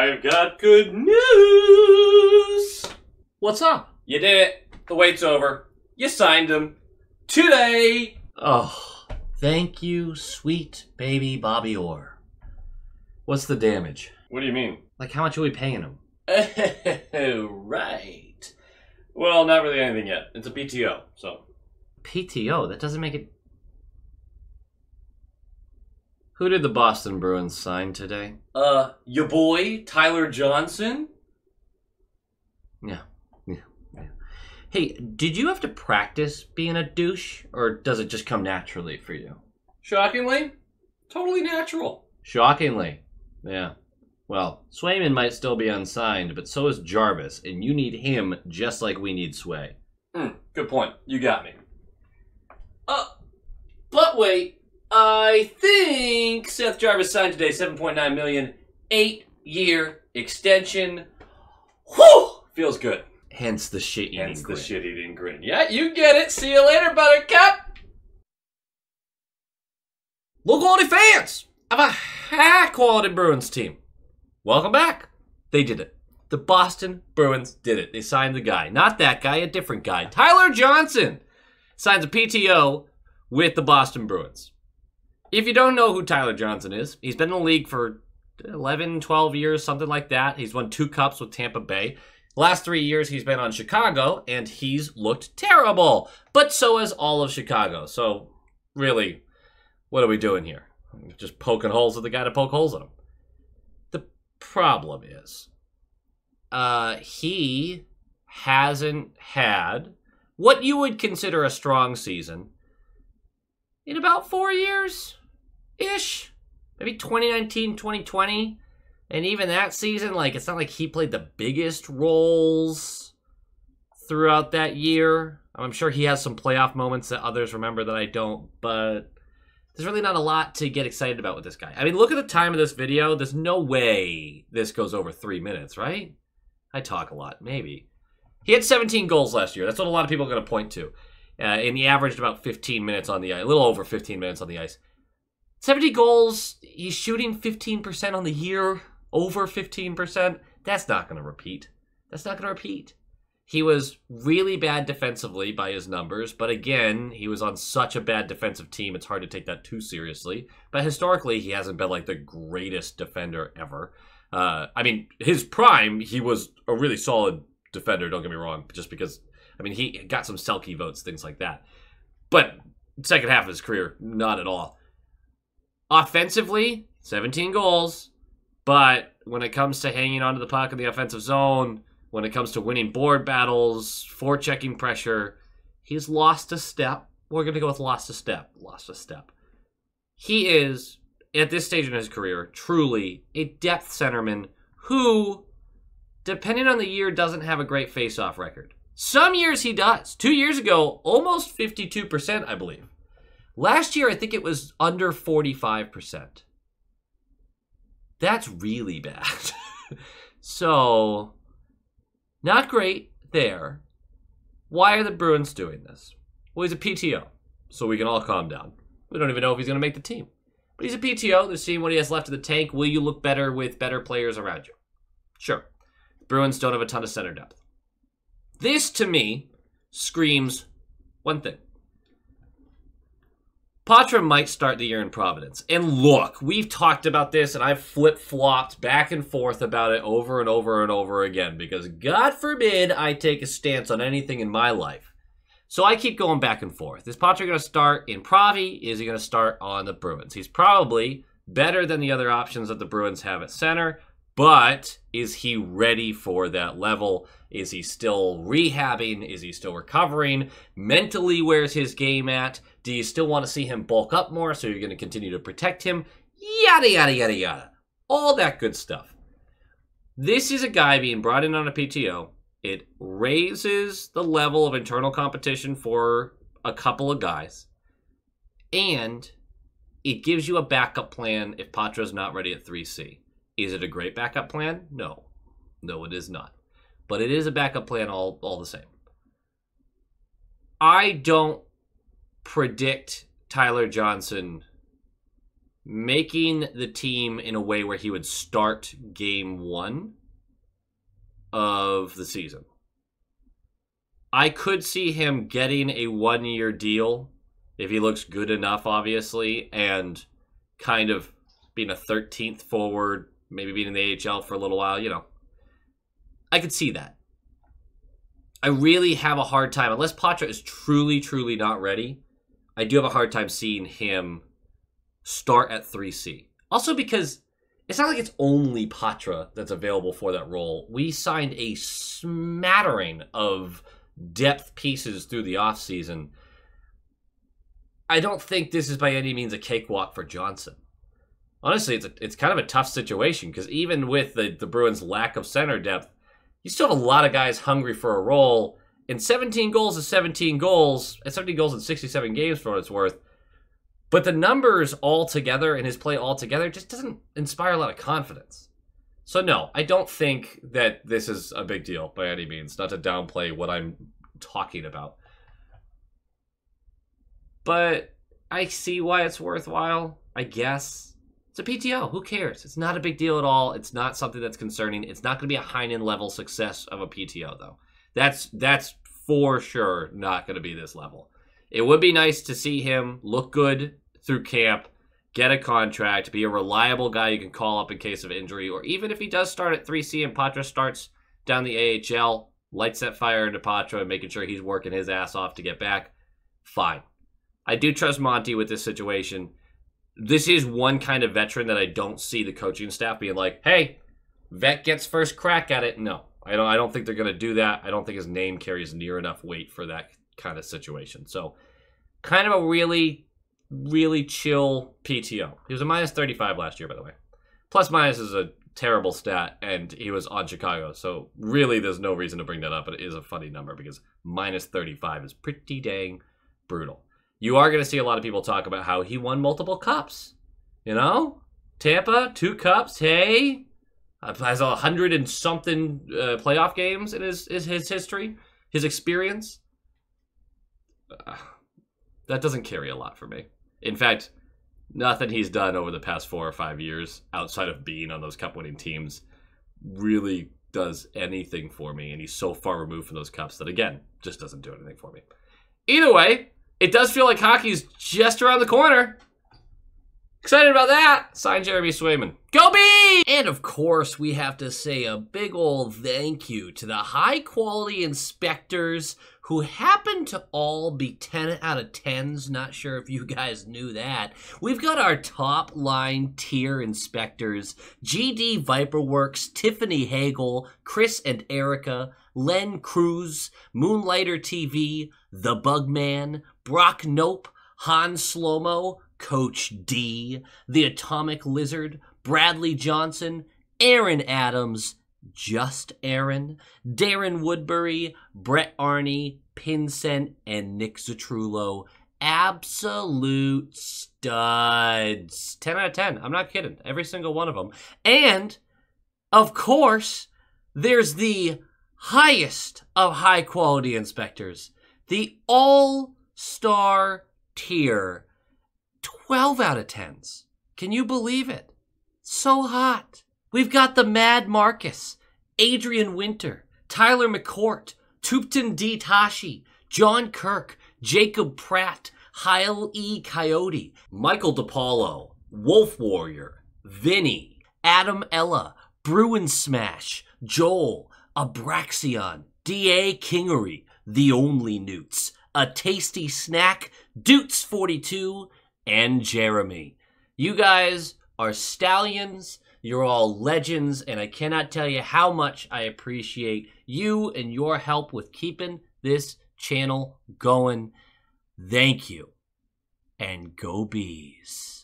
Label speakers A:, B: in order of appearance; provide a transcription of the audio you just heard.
A: I've got good news.
B: What's up?
A: You did it. The wait's over. You signed him. Today.
B: Oh, thank you, sweet baby Bobby Orr. What's the damage?
A: What do you mean?
B: Like, how much are we paying him?
A: Oh, right. Well, not really anything yet. It's a PTO, so.
B: PTO? That doesn't make it... Who did the Boston Bruins sign today?
A: Your boy, Tyler Johnson?
B: Yeah. Hey, did you have to practice being a douche, or does it just come naturally for you?
A: Shockingly, totally natural.
B: Shockingly. Yeah. Well, Swayman might still be unsigned, but so is Jarvis, and you need him just like we need Sway.
A: Good point. You got me. But wait. I think Seth Jarvis signed today, $7.9 million, 8-year extension. Whew! Feels good.
B: Hence the shit-eating
A: Hence
B: grin.
A: the shit-eating grin. Yeah, you get it. See you later, Buttercup.
B: Low-quality fans of a high-quality Bruins team. Welcome back. They did it. The Boston Bruins did it. They signed the guy. Not that guy, a different guy. Tyler Johnson signs a PTO with the Boston Bruins. If you don't know who Tyler Johnson is, he's been in the league for 11, 12 years, something like that. He's won 2 cups with Tampa Bay. Last 3 years, he's been on Chicago, and he's looked terrible. But so has all of Chicago. So, really, what are we doing here? Just poking holes at the guy to poke holes at him. The problem is, he hasn't had what you would consider a strong season in about 4 years-ish. Maybe 2019, 2020. And even that season, like, it's not like he played the biggest roles throughout that year. I'm sure he has some playoff moments that others remember that I don't, but there's really not a lot to get excited about with this guy. I mean, look at the time of this video. There's no way this goes over 3 minutes, right? I talk a lot, maybe. He had 17 goals last year. That's what a lot of people are going to point to. And he averaged about 15 minutes on the ice, a little over 15 minutes on the ice. 70 goals, he's shooting 15% on the year, over 15%. That's not going to repeat. That's not going to repeat. He was really bad defensively by his numbers, but again, he was on such a bad defensive team, it's hard to take that too seriously. But historically, he hasn't been like the greatest defender ever. I mean, his prime, he was a really solid defender, don't get me wrong, just because, I mean, he got some Selke votes, things like that. But second half of his career, not at all. Offensively, 17 goals, but when it comes to hanging onto the puck in the offensive zone, when it comes to winning board battles, forechecking pressure, he's lost a step. We're going to go with lost a step. Lost a step. He is, at this stage in his career, truly a depth centerman who, depending on the year, doesn't have a great face-off record. Some years he does. 2 years ago, almost 52%, I believe. Last year, I think it was under 45%. That's really bad. So, not great there. Why are the Bruins doing this? Well, he's a PTO, so we can all calm down. We don't even know if he's going to make the team. But he's a PTO. They're seeing what he has left in the tank. Will you look better with better players around you? Sure. The Bruins don't have a ton of center depth. This, to me, screams one thing. Patra might start the year in Providence. And look, we've talked about this, and I've flip-flopped back and forth about it over and over and over again, because God forbid I take a stance on anything in my life. So I keep going back and forth. Is Patra going to start in Provi? Is he going to start on the Bruins? He's probably better than the other options that the Bruins have at center, but is he ready for that level? Is he still rehabbing? Is he still recovering? Mentally, where's his game at? Do you still want to see him bulk up more, so you're going to continue to protect him? Yada, yada, yada, yada. All that good stuff. This is a guy being brought in on a PTO. It raises the level of internal competition for a couple of guys. And it gives you a backup plan if Patra's not ready at 3C. Is it a great backup plan? No. No, it is not. But it is a backup plan all the same. I don't predict Tyler Johnson making the team in a way where he would start game 1 of the season. I could see him getting a 1-year deal if he looks good enough, obviously, and kind of being a 13th forward, maybe being in the AHL for a little while, I could see that. I really have a hard time, unless Patra is truly, truly not ready, I do have a hard time seeing him start at 3C. Also because it's not like it's only Patra that's available for that role. We signed a smattering of depth pieces through the offseason. I don't think this is by any means a cakewalk for Johnson. Honestly, it's kind of a tough situation because even with the Bruins' lack of center depth, you still have a lot of guys hungry for a role. And 17 goals is 17 goals. And 17 goals in 67 games for what it's worth. But the numbers all together and his play all together just doesn't inspire a lot of confidence. So no, I don't think that this is a big deal by any means. Not to downplay what I'm talking about. But I see why it's worthwhile, I guess. It's a PTO. Who cares? It's not a big deal at all. It's not something that's concerning. It's not going to be a Heinen level success of a PTO, though. That's for sure not going to be this level. It would be nice to see him look good through camp, get a contract, be a reliable guy you can call up in case of injury, or even if he does start at 3C and Patra starts down the AHL, lights that fire into Patra and making sure he's working his ass off to get back, fine. I do trust Monty with this situation. This is one kind of veteran that I don't see the coaching staff being like, hey, vet gets first crack at it. No, I don't think they're going to do that. I don't think his name carries near enough weight for that kind of situation. So kind of a really, really chill PTO. He was a minus 35 last year, by the way. Plus minus is a terrible stat, and he was on Chicago. So really there's no reason to bring that up, but it is a funny number because minus 35 is pretty dang brutal. You are going to see a lot of people talk about how he won multiple cups. Tampa, 2 cups, hey. Has 100 and something playoff games in his history, his experience. That doesn't carry a lot for me. In fact, nothing he's done over the past 4 or 5 years outside of being on those cup-winning teams really does anything for me. And he's so far removed from those cups that, again, just doesn't do anything for me. Either way, it does feel like hockey's just around the corner. Excited about that. Sign Jeremy Swayman. Go Bees! And of course, we have to say a big old thank you to the high-quality inspectors who happen to all be 10 out of 10s. Not sure if you guys knew that. We've got our top-line tier inspectors, GD Viperworks, Tiffany Hagel, Chris and Erica, Len Cruz, Moonlighter TV, The Bugman, Brock Nope, Han Slomo, Coach D, The Atomic Lizard, Bradley Johnson, Aaron Adams, Just Aaron, Darren Woodbury, Brett Arney, Pincent, and Nick Zatrullo. Absolute studs. 10 out of 10. I'm not kidding. Every single one of them. And, of course, there's the highest of high-quality inspectors. The all-star tier. 12 out of 10s. Can you believe it? So hot. We've got the Mad Marcus, Adrian Winter, Tyler McCourt, Tupton D. Tashi, John Kirk, Jacob Pratt, Heil E. Coyote, Michael DePaulo, Wolf Warrior, Vinny, Adam Ella, Bruin Smash, Joel, Abraxion, D.A. Kingery, The Only Newts, A Tasty Snack, Doots42, and Jeremy. You guys are stallions. You're all legends, and I cannot tell you how much I appreciate you and your help with keeping this channel going. Thank you, and go Bees.